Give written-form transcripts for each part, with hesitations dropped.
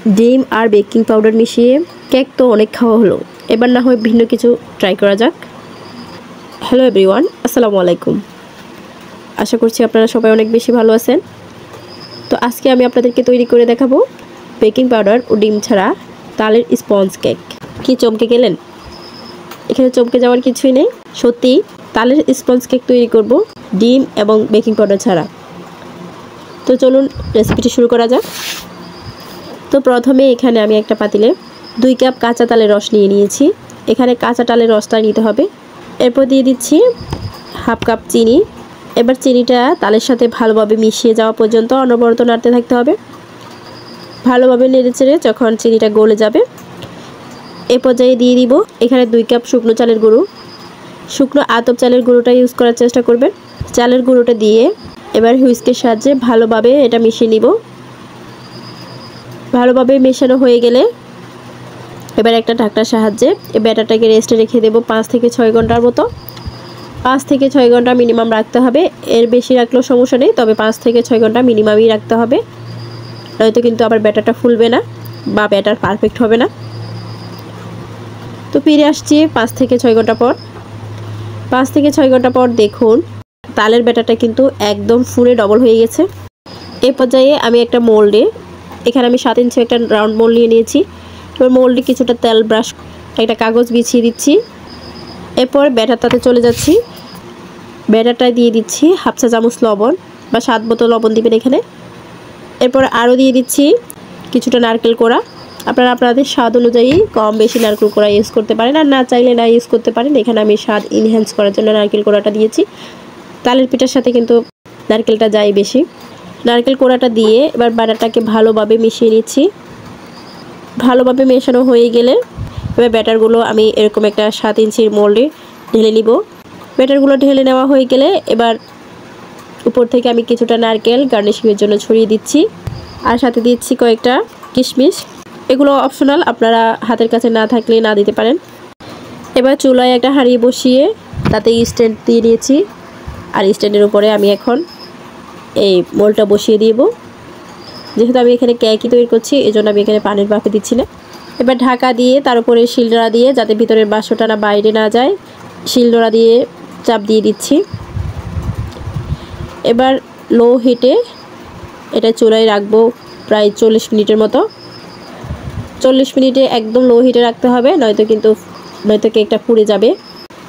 ডিম আর baking powder মিশিয়ে cake তো অনেক খাওয়া হলো, এবার না হয় ভিন্ন কিছু ট্রাই করা যাক। হ্যালো এভরিওয়ান, আসসালামু আলাইকুম। আশা করছি আপনারা সবাই অনেক বেশি ভালো আছেন। তো আজকে আমি আপনাদেরকে তৈরি করে দেখাবো বেকিং পাউডার ও ডিম ছাড়া তালের স্পঞ্জ কেক। কি চমকে গেলেন? এখানে চমকে যাওয়ার কিছুই নেই, সত্যি তালের স্পঞ্জ কেক তৈরি করব ডিম এবং বেকিং পাউডার ছাড়া। তো চলুন রেসিপিটি শুরু করা যাক। তো প্রথমে এখানে আমি একটা পাতিলে 2 কাপ কাঁচা তালের রস নিয়ে নিয়েছি। এখানে কাঁচা তালের রসটা নিতে হবে। এরপর দিয়ে দিচ্ছি হাফ কাপ চিনি। এবার চিনিটা তালের সাথে ভালোভাবে মিশিয়ে যাওয়া পর্যন্ত অনবরত নাড়তে থাকতে হবে। ভালোভাবে নেড়েচেড়ে যখন চিনিটা গলে যাবে এ পর্যায়ে দিয়ে দিব এখানে 2 কাপ শুকনো চালের গুঁড়ো। শুকনো আতপ চালের গুঁড়োটা ইউজ করার চেষ্টা করবেন। চালের গুঁড়োটা দিয়ে এবার হুইস্কের সাহায্যে ভালোভাবে এটা মিশিয়ে নিব। ভালোভাবে মেশানো হয়ে গেলে এবার একটা ঢাকনার সাহায্যে এই ব্যাটারটাকে রেস্টে রেখে দেব 5 থেকে 6 ঘন্টার মতো। 5 থেকে 6 ঘন্টা মিনিমাম রাখতে হবে, এর বেশি রাখলেও সমস্যা নেই, তবে 5 থেকে 6 ঘন্টা মিনিমামই রাখতে হবে, নয়তো কিন্তু আবার ব্যাটারটা ফুলবে না বা ব্যাটার পারফেক্ট হবে না। তো ফিরে আসছি 5 থেকে 6 ঘন্টা পর। 5 থেকে 6 ঘন্টা পর দেখুন তালের ব্যাটারটা কিন্তু একদম ফুলে ডবল হয়ে গেছে। এ পর্যায়ে আমি একটা মোল্ডে, এখানে আমি 7 ইঞ্চি একটা রাউন্ড মোল্ড নিয়ে নিয়েছি। এবার মোল্ডে কিছুটা তেল ব্রাশ একটা কাগজ বিছিয়ে দিচ্ছি। এরপর ব্যাটারটাতে চলে যাচ্ছি। ব্যাটারটা দিয়ে দিচ্ছি হাফ চা চামচ লবণ বা স্বাদ মতো লবণ দিবেন এখানে। এরপর আরও দিয়ে দিচ্ছি কিছুটা নারকেল কোড়া। আপনারা আপনাদের স্বাদ অনুযায়ী কম বেশি নারকেল কোড়া ইউজ করতে পারেন, আর না চাইলে না ইউজ করতে পারেন। এখানে আমি স্বাদ ইনহ্যান্স করার জন্য নারকেল কোড়াটা দিয়েছি। তালের পিঠার সাথে কিন্তু নারকেলটা যায় বেশি। নারকেল কোড়াটা দিয়ে এবার ব্যাটারটাকে ভালোভাবে মিশিয়ে নিচ্ছি। ভালোভাবে মেশানো হয়ে গেলে এবার ব্যাটারগুলো আমি এরকম একটা 7 ইঞ্চির মোল্ডে ঢেলে নিব। ব্যাটারগুলো ঢেলে নেওয়া হয়ে গেলে এবার উপর থেকে আমি কিছুটা নারকেল গার্নিশিংয়ের জন্য ছড়িয়ে দিচ্ছি, আর সাথে দিচ্ছি কয়েকটা কিশমিশ। এগুলো অপশনাল, আপনারা হাতের কাছে না থাকলে না দিতে পারেন। এবার চুলায় একটা হাঁড়ি বসিয়ে তাতে স্ট্যান্ড দিয়ে নিয়েছি, আর স্ট্যান্ডের উপরে আমি এখন এই মোল্ডটা বসিয়ে দিব। যেহেতু আমি এখানে কেকই তৈরি করছি এজন্য আমি এখানে পানির ভাপে দিচ্ছি না। এবার ঢাকা দিয়ে তার উপরে শিলনোড়া দিয়ে, যাতে ভিতরের বাষ্পটা না বাইরে না যায়, শিলনোড়া দিয়ে চাপ দিয়ে দিচ্ছি। এবার লো হিটে এটা চুলায় রাখবো প্রায় 40 মিনিটের মতো। 40 মিনিটে একদম লো হিটে রাখতে হবে, নয়তো কেকটা পুড়ে যাবে।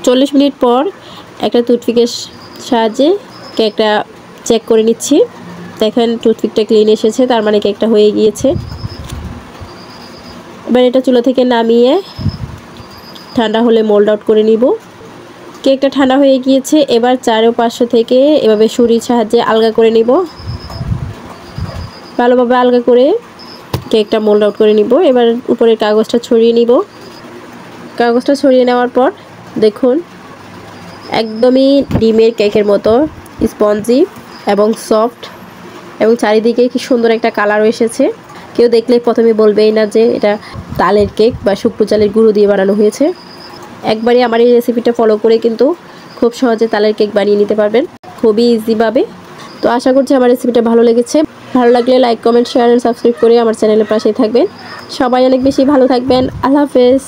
40 মিনিট পর একটা টুথপিকের সাহায্যে কেকটা চেক করে নিচ্ছি। দেখেন টুথপিকটা ক্লিন এসেছে, তার মানে কেকটা হয়ে গিয়েছে। এবার এটা চুলা থেকে নামিয়ে ঠান্ডা হলে মোল্ড আউট করে নিব। কেকটা ঠান্ডা হয়ে গিয়েছে। এবার 4 ও 500 থেকে এভাবে ছুরির সাহায্যে আলগা করে নিব। ভালোভাবে আলগা করে কেকটা মোল্ড আউট করে নিব। এবার উপরের কাগজটা ছড়িয়ে নিব। কাগজটা ছড়িয়ে নেওয়ার পর দেখুন একদমই ডিমের কেকের মতো স্পঞ্জি এবং সফট, এবং চারিদিকে কি সুন্দর একটা কালারও এসেছে। কেউ দেখলে প্রথমে বলবেই না যে এটা তালের কেক বা শুকনো চালের গুঁড়ো দিয়ে বানানো হয়েছে। একবারই আমার এই রেসিপিটা ফলো করে কিন্তু খুব সহজে তালের কেক বানিয়ে নিতে পারবেন, খুবই ইজিভাবে। তো আশা করছি আমার রেসিপিটা ভালো লেগেছে। ভালো লাগলে like, comment, share and subscribe করে আমার চ্যানেলের পাশেই থাকবেন। সবাই অনেক বেশি ভালো থাকবেন। আল্লাহ হাফেজ।